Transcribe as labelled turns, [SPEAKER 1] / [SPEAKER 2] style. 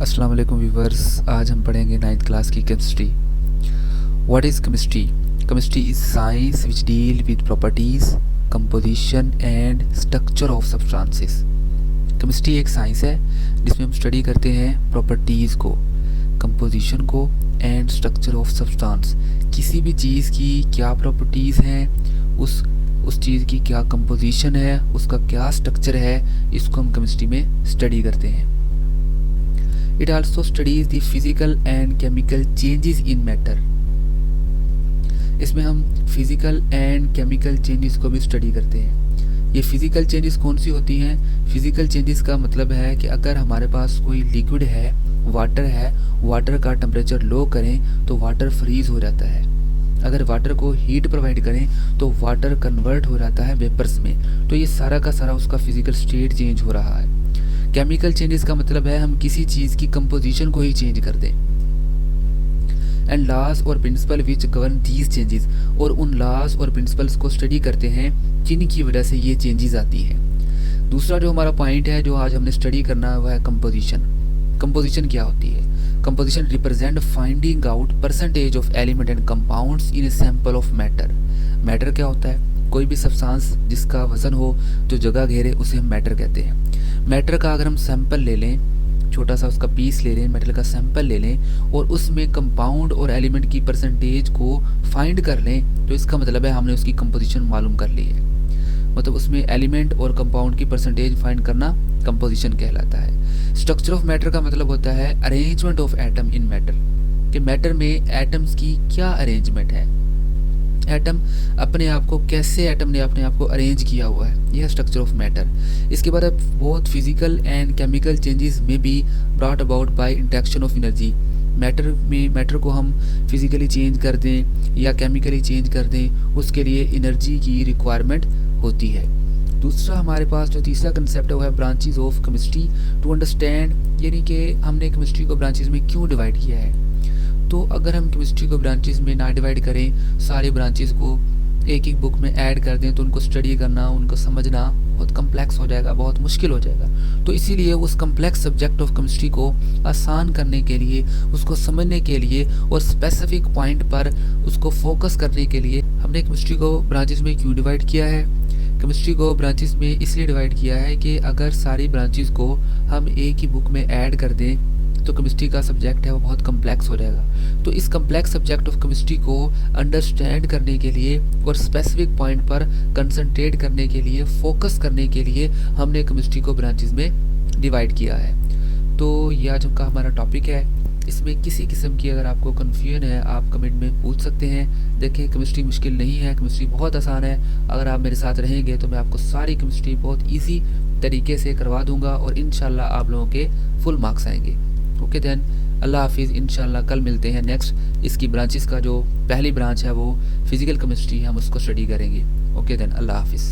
[SPEAKER 1] अस्सलाम वालेकुम व्यूवर्स। आज हम पढ़ेंगे 9th क्लास की chemistry. What is chemistry? Chemistry is science which deal with properties, composition and structure of substances. Chemistry एक साइंस है जिसमें हम स्टडी करते हैं प्रॉपर्टीज़ को, कंपोजिशन को एंड स्ट्रक्चर ऑफ सब्सटेंस। किसी भी चीज़ की क्या प्रॉपर्टीज़ हैं, उस चीज़ की क्या कंपोजिशन है, उसका क्या स्ट्रक्चर है, इसको हम केमिस्ट्री में स्टडी करते हैं। It also studies the physical and chemical changes in matter. इसमें हम फिजिकल एंड केमिकल चेंजेस को भी स्टडी करते हैं। ये फिजिकल चेंजेस कौन सी होती हैं? फिजिकल चेंजेस का मतलब है कि अगर हमारे पास कोई लिक्विड है, वाटर है, वाटर का टेम्परेचर लो करें तो वाटर फ्रीज हो जाता है। अगर वाटर को हीट प्रोवाइड करें तो वाटर कन्वर्ट हो जाता है वेपर्स में। तो ये सारा का सारा उसका फिजिकल स्टेट चेंज हो रहा है। केमिकल चेंजेस का मतलब है हम किसी चीज़ की कंपोजिशन को ही चेंज कर दें। एंड लॉज और principal which govern these changes, और उन लॉज और प्रिंसिपल्स को स्टडी करते हैं जिनकी वजह से ये चेंजेस आती हैं। दूसरा जो हमारा पॉइंट है जो आज हमने स्टडी करना है वह है कंपोजिशन। कंपोजिशन क्या होती है? Composition represent finding out percentage of element and compounds in a sample of matter. Matter क्या होता है? कोई भी सब्सटेंस जिसका वजन हो, जो जगह घेरे, उसे हम मैटर कहते हैं। मैटर का अगर हम सैंपल ले लें, छोटा सा उसका पीस ले लें, मेटल का सैंपल ले लें और उसमें कंपाउंड और एलिमेंट की परसेंटेज को फाइंड कर लें, तो इसका मतलब है हमने उसकी कंपोजिशन मालूम कर ली है। मतलब उसमें एलिमेंट और कंपाउंड की परसेंटेज फाइंड करना कंपोजिशन कहलाता है। स्ट्रक्चर ऑफ मैटर का मतलब होता है arrangement of atom in matter, कि मैटर में एटम्स की क्या अरेंजमेंट है, एटम अपने आप को कैसे एटम ने अपने आप को अरेंज किया हुआ है, यह स्ट्रक्चर ऑफ मैटर। इसके बाद बहुत फिजिकल एंड केमिकल चेंजेस में भी brought about by interaction of energy. Matter को हम फिजिकली चेंज कर दें या केमिकली चेंज कर दें, उसके लिए एनर्जी की रिक्वायरमेंट होती है। दूसरा हमारे पास जो तीसरा कंसेप्ट है वो है branches of chemistry to understand, यानी कि हमने केमिस्ट्री को ब्रांचेस में क्यों डिवाइड किया है। तो अगर हम केमिस्ट्री को ब्रांचेस में ना डिवाइड करें, सारे ब्रांचेस को एक एक बुक में ऐड कर दें, तो उनको स्टडी करना, उनको समझना बहुत कम्प्लेक्स हो जाएगा, बहुत मुश्किल हो जाएगा। तो इसीलिए उस कम्प्लेक्स सब्जेक्ट ऑफ केमिस्ट्री को आसान करने के लिए, उसको समझने के लिए और स्पेसिफिक पॉइंट पर उसको फोकस करने के लिए हमने केमिस्ट्री को ब्रांचेस में क्यों डिवाइड किया है? केमिस्ट्री को ब्रांचेस में इसलिए डिवाइड किया है कि अगर सारी ब्रांचेस को हम एक ही बुक में ऐड कर दें तो केमिस्ट्री का सब्जेक्ट है वो बहुत कम्प्लेक्स हो जाएगा। तो इस कम्प्लेक्स सब्जेक्ट ऑफ केमिस्ट्री को अंडरस्टैंड करने के लिए और स्पेसिफिक पॉइंट पर कंसंट्रेट करने के लिए, फोकस करने के लिए हमने केमिस्ट्री को ब्रांचेस में डिवाइड किया है। तो यह आज का हमारा टॉपिक है। इसमें किसी किस्म की अगर आपको कन्फ्यूजन है आप कमेंट में पूछ सकते हैं। देखें, केमिस्ट्री मुश्किल नहीं है, केमिस्ट्री बहुत आसान है। अगर आप मेरे साथ रहेंगे तो मैं आपको सारी केमिस्ट्री बहुत ईजी तरीके से करवा दूंगा और इंशाल्लाह आप लोगों के फुल मार्क्स आएंगे। ओके देन, अल्लाह हाफिज़। इंशाल्लाह कल मिलते हैं नेक्स्ट। इसकी ब्रांचेस का जो पहली ब्रांच है वो फिज़िकल केमिस्ट्री है, हम उसको स्टडी करेंगे। ओके देन, अल्लाह हाफिज़।